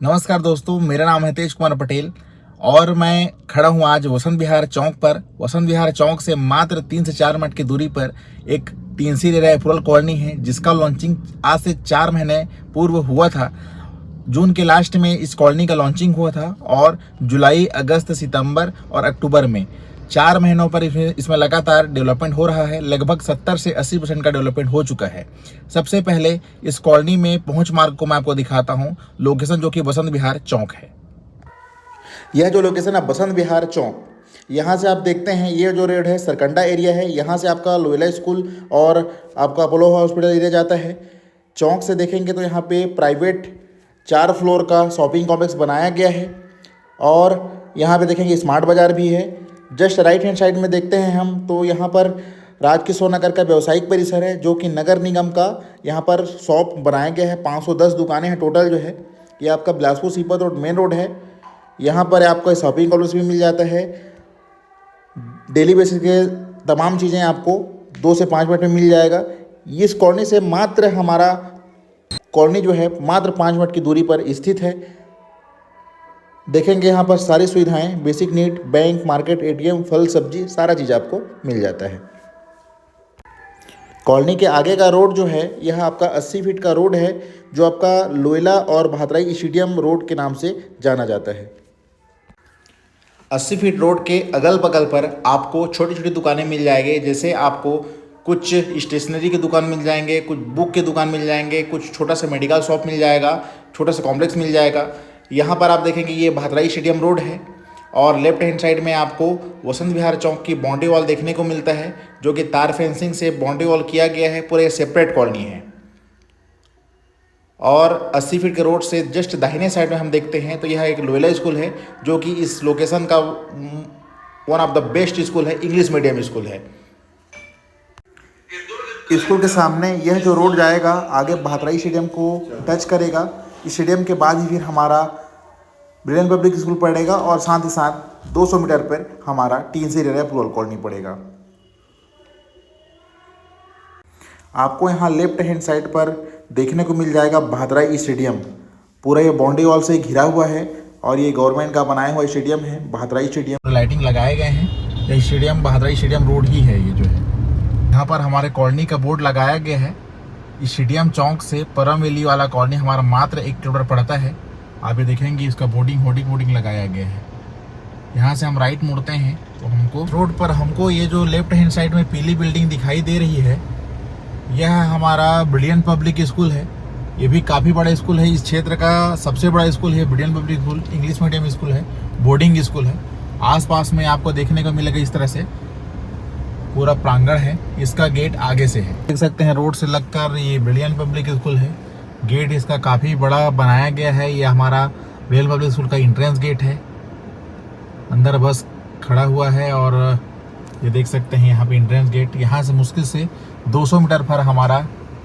नमस्कार दोस्तों, मेरा नाम है तेज कुमार पटेल और मैं खड़ा हूँ आज वसंत विहार चौक पर। वसंत विहार चौक से मात्र 3 से 4 मिनट की दूरी पर एक टीएनसी रेरा अप्रूवल कॉलोनी है, जिसका लॉन्चिंग आज से 4 महीने पूर्व हुआ था। जून के लास्ट में इस कॉलोनी का लॉन्चिंग हुआ था और जुलाई, अगस्त, सितंबर और अक्टूबर में 4 महीनों पर इसमें लगातार डेवलपमेंट हो रहा है। लगभग 70 से 80% का डेवलपमेंट हो चुका है। सबसे पहले इस कॉलोनी में पहुंच मार्ग को मैं आपको दिखाता हूं। लोकेशन जो कि वसंत विहार चौक है। यह जो लोकेशन है बसंत विहार चौक, यहाँ से आप देखते हैं ये जो रोड है सरकंडा एरिया है। यहाँ से आपका लोयला स्कूल और आपका अपोलो हॉस्पिटल एरिया जाता है। चौक से देखेंगे तो यहाँ पे प्राइवेट 4 फ्लोर का शॉपिंग कॉम्प्लेक्स बनाया गया है और यहाँ पे देखेंगे स्मार्ट बाज़ार भी है। जस्ट राइट हैंड साइड में देखते हैं हम तो यहाँ पर राजकिशोर नगर का व्यावसायिक परिसर है, जो कि नगर निगम का यहाँ पर शॉप बनाया गया है। 510 दुकानें हैं टोटल जो है। ये आपका Bilaspur Sipat road main road है। यहाँ पर आपको शॉपिंग कॉम्प्लेक्स भी मिल जाता है। डेली बेसिस के तमाम चीज़ें आपको 2 से 5 मिनट में मिल जाएगा। इस कॉलोनी से मात्र हमारा कॉलोनी जो है मात्र 5 मिनट की दूरी पर स्थित है। देखेंगे यहाँ पर सारी सुविधाएं, basic need, bank, market, ATM, फल, सब्जी, सारा चीज़ आपको मिल जाता है। कॉलोनी के आगे का रोड जो है यह आपका 80 फीट का रोड है, जो आपका लोयला और भातराई स्टेडियम रोड के नाम से जाना जाता है। 80 फीट रोड के अगल बगल पर आपको छोटी छोटी दुकानें मिल जाएंगे। जैसे आपको कुछ स्टेशनरी की दुकान मिल जाएंगे, कुछ बुक की दुकान मिल जाएंगे, कुछ छोटा सा मेडिकल शॉप मिल जाएगा, छोटा सा कॉम्प्लेक्स मिल जाएगा। यहाँ पर आप देखेंगे ये भातराई स्टेडियम रोड है और लेफ्ट हैंड साइड में आपको वसंत विहार चौक की बाउंड्री वॉल देखने को मिलता है, जो कि तार फेंसिंग से बाउंड्री वॉल किया गया है। पूरे सेपरेट कॉलोनी है। और 80 फीट के रोड से जस्ट दाहिने साइड में हम देखते हैं तो यह एक लोयला स्कूल है, जो कि इस लोकेशन का one of the best school है, इंग्लिश मीडियम स्कूल है। स्कूल के सामने यह जो रोड जाएगा आगे भातराई स्टेडियम को टच करेगा। स्टेडियम के बाद ही फिर हमारा ब्रिलियंट पब्लिक स्कूल पड़ेगा और साथ ही साथ 200 मीटर पर हमारा टीएनसी रेरा अप्रूवल कॉलोनी पड़ेगा। आपको यहाँ लेफ्ट हैंड साइड पर देखने को मिल जाएगा भातराई स्टेडियम। पूरा ये बाउंड्री वॉल से घिरा हुआ है और ये गवर्नमेंट का बनाया हुआ स्टेडियम है, भातराई स्टेडियम। लाइटिंग लगाए गए हैं। ये स्टेडियम भातराई स्टेडियम रोड ही है। ये जो है यहाँ पर हमारे कॉलोनी का बोर्ड लगाया गया है। स्टेडियम चौक से परम वैली वाला कॉलोनी हमारा मात्र 1 किलोमीटर पड़ता है। आप ये देखेंगे इसका होर्डिंग लगाया गया है। यहाँ से हम राइट मुड़ते हैं तो हमको रोड पर हमको ये जो लेफ्ट हैंड साइड में पीली बिल्डिंग दिखाई दे रही है, यह हमारा ब्रिलियंट पब्लिक स्कूल है। ये भी काफ़ी बड़ा स्कूल है, इस क्षेत्र का सबसे बड़ा स्कूल है brilliant public school. English medium school है, बोर्डिंग स्कूल है। आसपास में आपको देखने को मिलेगा इस तरह से पूरा प्रांगण है। इसका गेट आगे से है, देख सकते हैं रोड से लगकर ये ब्रिलियंट पब्लिक स्कूल है। गेट इसका काफ़ी बड़ा बनाया गया है। ये हमारा ब्रिलियंट पब्लिक स्कूल का एंट्रेंस गेट है। अंदर बस खड़ा हुआ है और ये देख सकते हैं यहाँ पे एंट्रेंस गेट। यहाँ से मुश्किल से 200 मीटर पर हमारा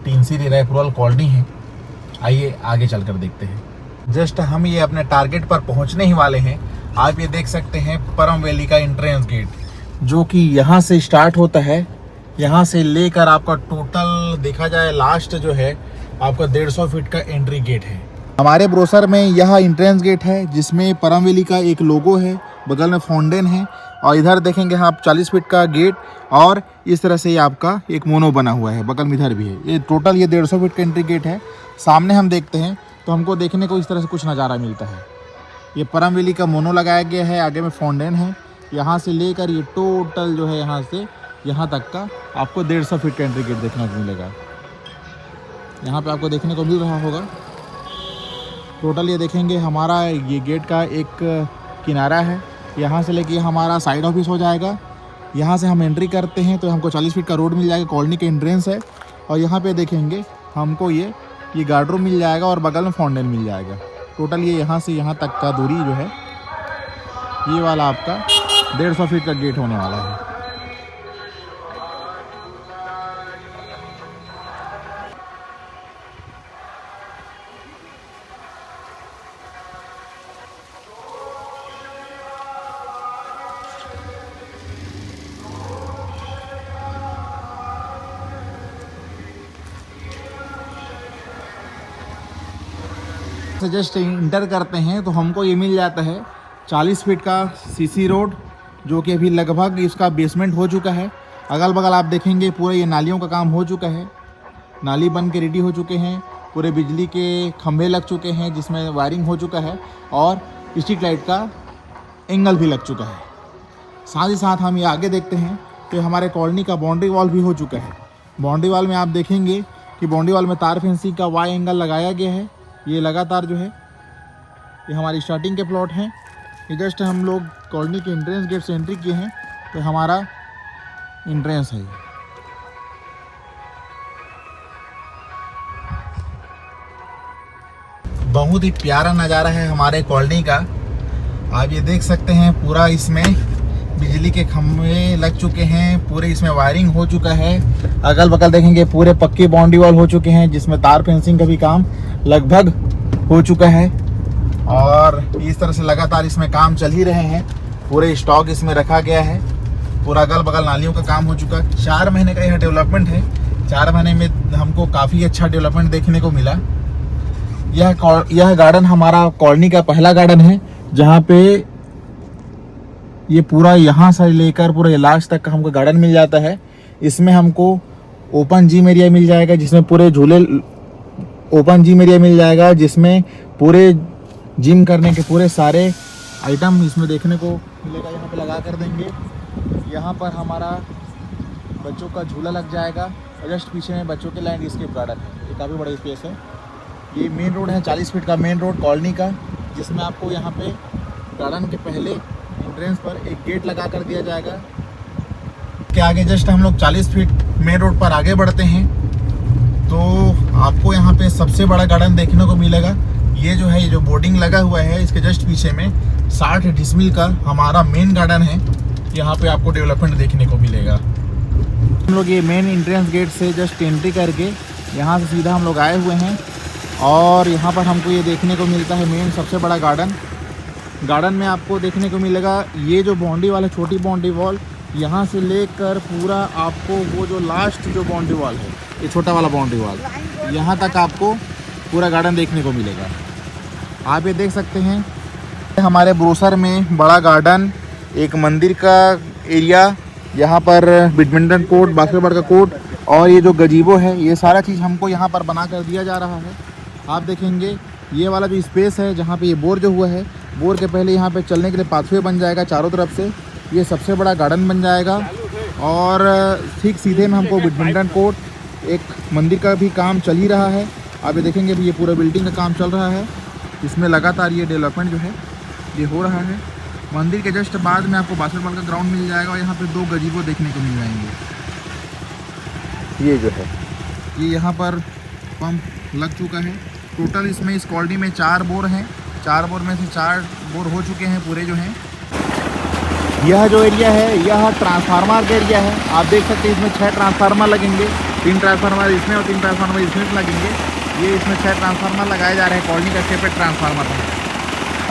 टीएनसी रेरा अप्रूवल कॉलोनी है। आइए आगे चलकर देखते हैं। जस्ट हम ये अपने टारगेट पर पहुँचने ही वाले हैं। आप ये देख सकते हैं परम वैली का एंट्रेंस गेट, जो कि यहाँ से स्टार्ट होता है। यहाँ से लेकर आपका टोटल देखा जाए लास्ट जो है आपका 150 फीट का एंट्री गेट है। हमारे ब्रोशर में यह एंट्रेंस गेट है, जिसमें परम वैली का एक लोगो है, बगल में फाउंटेन है और इधर देखेंगे आप 40 फीट का गेट और इस तरह से ये आपका एक मोनो बना हुआ है। बगल में इधर भी है। ये टोटल ये 150 फीट का एंट्री गेट है। सामने हम देखते हैं तो हमको देखने को इस तरह से कुछ नज़ारा मिलता है। ये परम वैली का मोनो लगाया गया है, आगे में फाउंटेन है। यहाँ से लेकर ये टोटल जो है यहाँ से यहाँ तक का आपको 150 फीट का एंट्री गेट देखने को मिलेगा। यहाँ पे आपको देखने को मिल रहा होगा। टोटल ये देखेंगे हमारा ये गेट का एक किनारा है। यहाँ से लेके हमारा साइड ऑफिस हो जाएगा। यहाँ से हम एंट्री करते हैं तो हमको 40 फीट का रोड मिल जाएगा। कॉलोनी के एंट्रेंस है और यहाँ पे देखेंगे हमको ये गार्ड रूम मिल जाएगा और बगल में फाउंटेन मिल जाएगा। टोटल ये यहाँ से यहाँ तक का दूरी जो है ये वाला आपका 150 फीट का गेट होने वाला है। से जस्ट इंटर करते हैं तो हमको ये मिल जाता है 40 फीट का सीसी रोड, जो कि अभी लगभग इसका बेसमेंट हो चुका है। अगल बगल आप देखेंगे पूरे ये नालियों का काम हो चुका है, नाली बन के रेडी हो चुके हैं, पूरे बिजली के खंभे लग चुके हैं जिसमें वायरिंग हो चुका है और स्ट्रीट लाइट का एंगल भी लग चुका है। साथ ही साथ हम ये आगे देखते हैं तो हमारे कॉलोनी का बाउंड्री वॉल भी हो चुका है। बाउंड्री वॉल में आप देखेंगे कि बाउंड्री वॉल में तार फेंसिंग का वाई एंगल लगाया गया है। ये लगातार जो है ये हमारी स्टार्टिंग के प्लॉट हैं। ये जस्ट हम लोग कॉलोनी के एंट्रेंस गेट से एंट्री किए हैं तो हमारा एंट्रेंस है। बहुत ही प्यारा नज़ारा है हमारे कॉलोनी का। आप ये देख सकते हैं पूरा इसमें बिजली के खंभे लग चुके हैं, पूरे इसमें वायरिंग हो चुका है। अगल बगल देखेंगे पूरे पक्के बाउंड्री वॉल हो चुके हैं जिसमें तार फेंसिंग का भी काम लगभग हो चुका है और इस तरह से लगातार इसमें काम चल ही रहे हैं। पूरे स्टॉक इसमें रखा गया है। पूरा अगल बगल नालियों का काम हो चुका है। 4 महीने का यह डेवलपमेंट है। 4 महीने में हमको काफ़ी अच्छा डेवलपमेंट देखने को मिला। यह गार्डन हमारा कॉलोनी का पहला गार्डन है जहाँ पे ये पूरा यहाँ से लेकर पूरे लास्ट तक का हमको गार्डन मिल जाता है। इसमें हमको ओपन जिम एरिया मिल जाएगा जिसमें पूरे झूले ओपन जिम एरिया मिल जाएगा जिसमें पूरे जिम करने के पूरे सारे आइटम इसमें देखने को मिलेगा। यहाँ पे लगा कर देंगे। यहाँ पर हमारा बच्चों का झूला लग जाएगा और जस्ट पीछे में बच्चों के लैंडस्केप गार्डन है। ये काफ़ी बड़ा स्पेस है। ये मेन रोड है 40 फीट का मेन रोड कॉलोनी का, जिसमें आपको यहाँ पे गार्डन के पहले एंट्रेंस पर एक गेट लगा कर दिया जाएगा। के आगे जस्ट हम लोग 40 फीट मेन रोड पर आगे बढ़ते हैं तो आपको यहाँ पे सबसे बड़ा गार्डन देखने को मिलेगा। ये जो है ये जो बोर्डिंग लगा हुआ है इसके जस्ट पीछे में 60 डिसमिल का हमारा मेन गार्डन है। यहाँ पे आपको डेवलपमेंट देखने को मिलेगा। हम लोग ये मेन एंट्रेंस गेट से जस्ट एंट्री करके यहाँ से सीधा हम लोग आए हुए हैं और यहाँ पर हमको ये देखने को मिलता है मेन सबसे बड़ा गार्डन में आपको देखने को मिलेगा ये जो बाउंड्री वाल है, छोटी बाउंड्री वॉल, यहाँ से लेकर पूरा आपको वो जो लास्ट जो बाउंड्री वॉल है ये छोटा वाला बाउंड्री वॉल, यहाँ तक आपको पूरा गार्डन देखने को मिलेगा। आप ये देख सकते हैं हमारे ब्रोसर में बड़ा गार्डन, एक मंदिर का एरिया, यहाँ पर बैडमिंटन कोर्ट, बास्केटबॉल का कोर्ट और ये जो गजीबो है ये सारा चीज़ हमको यहाँ पर बना कर दिया जा रहा है। आप देखेंगे ये वाला जो स्पेस है जहाँ पे ये बोर जो हुआ है, बोर के पहले यहाँ पे चलने के लिए पाथवे बन जाएगा चारों तरफ से। ये सबसे बड़ा गार्डन बन जाएगा और ठीक सीधे में हमको बैडमिंटन कोर्ट, एक मंदिर का भी काम चल ही रहा है। आप ये देखेंगे भी ये पूरा बिल्डिंग का काम चल रहा है। इसमें लगातार ये डेवलपमेंट जो है ये हो रहा है। मंदिर के जस्ट बाद में आपको बास्केटबॉल का ग्राउंड मिल जाएगा और यहाँ पे 2 गजीबो देखने को मिल जाएंगे। ये जो है ये यहाँ पर पंप लग चुका है। टोटल इसमें इस कॉलोनी में 4 बोर हैं। 4 बोर में से 4 बोर हो चुके हैं पूरे जो हैं। यह जो एरिया है यह ट्रांसफार्मर का एरिया है। आप देख सकते हैं इसमें 6 ट्रांसफार्मर लगेंगे, 3 ट्रांसफार्मर इसमें और 3 ट्रांसफार्मर इसमें लगेंगे। ये इसमें 6 ट्रांसफार्मर लगाए जा रहे हैं। कॉलोनी का सेपरेट ट्रांसफार्मर है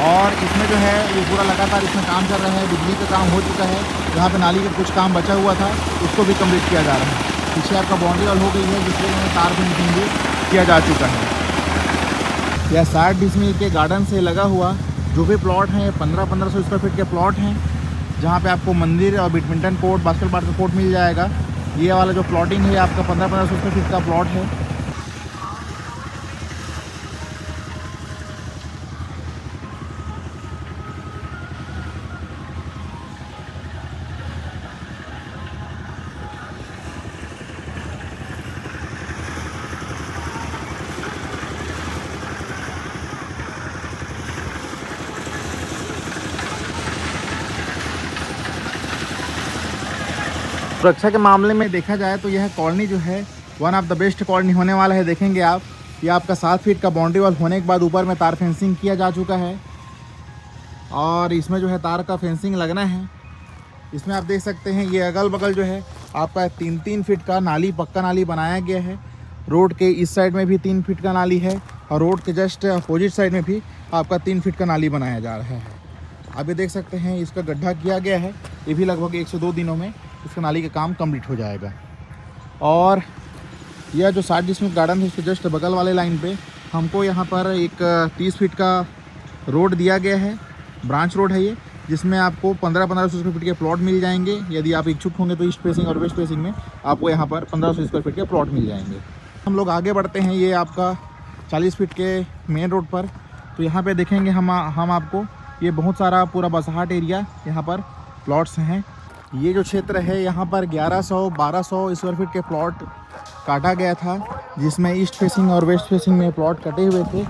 और इसमें जो है ये पूरा लगातार इसमें काम चल रहा है। बिजली का काम हो चुका है। यहाँ पे नाली का कुछ काम बचा हुआ था उसको भी कंप्लीट किया जा रहा है। पीछे आपका बाउंड्री वॉल हो गई है जिसमें तार फेंसिंग भी किया जा चुका है। यह 60 डिसमिल के गार्डन से लगा हुआ जो भी प्लॉट हैं 1500 स्क्वायर फीट के प्लॉट हैं जहाँ पे आपको मंदिर और बैडमिंटन कोर्ट, बास्केटबॉल का कोर्ट मिल जाएगा। ये वाला जो प्लॉटिंग है आपका 1500 स्क्वायर फीट का प्लॉट है। सुरक्षा के मामले में देखा जाए तो यह कॉलोनी जो है one of the best colony होने वाला है। देखेंगे आप ये आपका 7 फीट का बाउंड्री वॉल होने के बाद ऊपर में तार फेंसिंग किया जा चुका है और इसमें जो है तार का फेंसिंग लगना है। इसमें आप देख सकते हैं ये अगल बगल जो है आपका 3-3 फीट का नाली, पक्का नाली बनाया गया है। रोड के इस साइड में भी 3 फीट का नाली है और रोड के जस्ट अपोजिट साइड में भी आपका 3 फीट का नाली बनाया जा रहा है। आप ये देख सकते हैं इसका गड्ढा किया गया है। ये भी लगभग 1 से 2 दिनों में इसका नाली का काम कंप्लीट हो जाएगा। और यह जो 60 डिसमिल गार्डन है इसके जस्ट बगल वाले लाइन पे हमको यहाँ पर एक 30 फीट का रोड दिया गया है, ब्रांच रोड है ये, जिसमें आपको 1500 स्क्वायर फीट के प्लॉट मिल जाएंगे। यदि आप इच्छुक होंगे तो ईस्ट फेसिंग और वेस्ट फेसिंग में आपको यहाँ पर 1500 स्क्वायर फीट के प्लॉट मिल जाएंगे। हम लोग आगे बढ़ते हैं, ये आपका 40 फीट के मेन रोड पर। तो यहाँ पे देखेंगे हम आपको ये बहुत सारा पूरा बसहाट एरिया यहाँ पर प्लॉट्स हैं। ये जो क्षेत्र है यहाँ पर 1100-1200 स्क्वायर फीट के प्लॉट काटा गया था, जिसमें ईस्ट फेसिंग और वेस्ट फेसिंग में प्लॉट कटे हुए थे।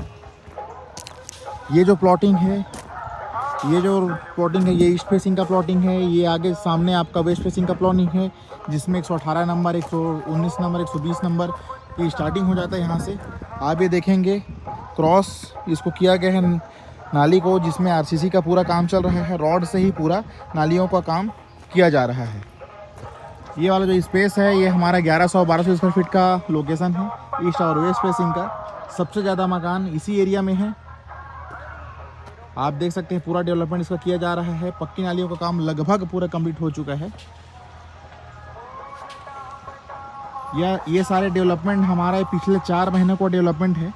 ये जो प्लॉटिंग है ये ईस्ट फेसिंग का प्लॉटिंग है। ये आगे सामने आपका वेस्ट फेसिंग का प्लॉटिंग है, जिसमें 118 नंबर, 119 नंबर, 120 नंबर की स्टार्टिंग हो जाता है यहाँ से। आप ये देखेंगे क्रॉस इसको किया गया है नाली को, जिसमें आरसीसी का पूरा काम चल रहा है। रॉड से ही पूरा नालियों का काम किया जा रहा है। ये वाला जो स्पेस है ये हमारा 1100-1200 स्क्वायर फीट का लोकेशन है, ईस्ट और वेस्ट फेसिंग का। सबसे ज़्यादा मकान इसी एरिया में है। आप देख सकते हैं पूरा डेवलपमेंट इसका किया जा रहा है। पक्की नालियों का काम लगभग पूरा कंप्लीट हो चुका है। ये सारे डेवलपमेंट हमारा पिछले 4 महीनों का डेवलपमेंट है,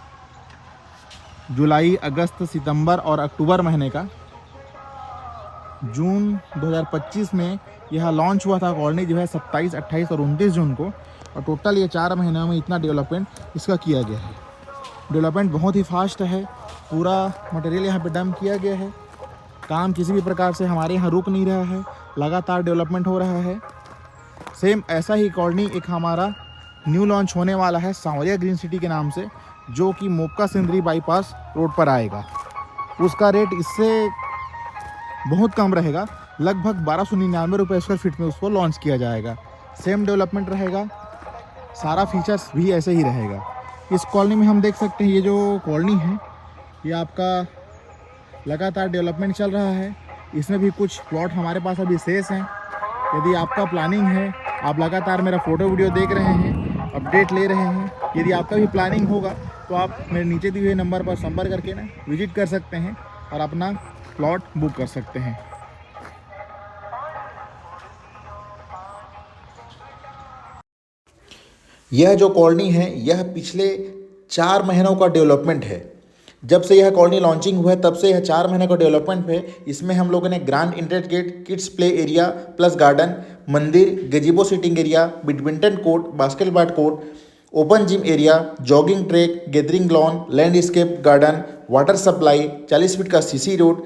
जुलाई, अगस्त, सितंबर और अक्टूबर महीने का। जून 2025 में यह लॉन्च हुआ था कॉलोनी जो है 27, 28 और 29 जून को। और टोटल ये 4 महीनों में इतना डेवलपमेंट इसका किया गया है। डेवलपमेंट बहुत ही फास्ट है। पूरा मटेरियल यहाँ पे डंप किया गया है। काम किसी भी प्रकार से हमारे यहाँ रुक नहीं रहा है, लगातार डेवलपमेंट हो रहा है। सेम ऐसा ही कॉलोनी एक हमारा न्यू लॉन्च होने वाला है सांवरिया ग्रीन सिटी के नाम से, जो कि मोक्का सिंदरी बाईपास रोड पर आएगा। उसका रेट इससे बहुत कम रहेगा, लगभग 1299 रुपये स्क्वायर फीट में उसको लॉन्च किया जाएगा। सेम डेवलपमेंट रहेगा, सारा फीचर्स भी ऐसे ही रहेगा। इस कॉलोनी में हम देख सकते हैं ये जो कॉलोनी है ये आपका लगातार डेवलपमेंट चल रहा है। इसमें भी कुछ प्लॉट हमारे पास अभी शेष हैं। यदि आपका प्लानिंग है, आप लगातार मेरा फ़ोटो वीडियो देख रहे हैं, अपडेट ले रहे हैं, यदि आपका भी प्लानिंग होगा तो आप मेरे नीचे दिए हुए नंबर पर संपर्क करके ना विजिट कर सकते हैं और अपना प्लॉट बुक कर सकते हैं। यह जो कॉलोनी है यह पिछले 4 महीनों का डेवलपमेंट है। जब से यह कॉलोनी लॉन्चिंग हुआ है तब से यह 4 महीने का डेवलपमेंट है। इसमें हम लोगों ने grand entrance gate, kids play area plus garden, मंदिर, gazebo sitting area, badminton court, basketball court, open gym area, jogging track, gathering lawn, landscape garden, water supply, 40 feet का CC road,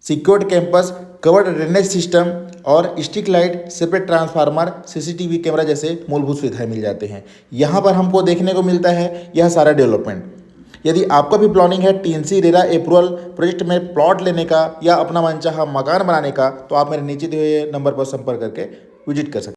secured campus, covered drainage system और street light, separate transformer, CCTV camera जैसे मूलभूत सुविधाएं मिल जाते हैं। यहाँ पर हमको देखने को मिलता है यह सारा डेवलपमेंट। यदि आपका भी प्लानिंग है टीएनसी रेरा अप्रूवल प्रोजेक्ट में प्लॉट लेने का या अपना मनचाहा मकान बनाने का, तो आप मेरे नीचे दिए हुए नंबर पर संपर्क करके विजिट कर सकते हैं।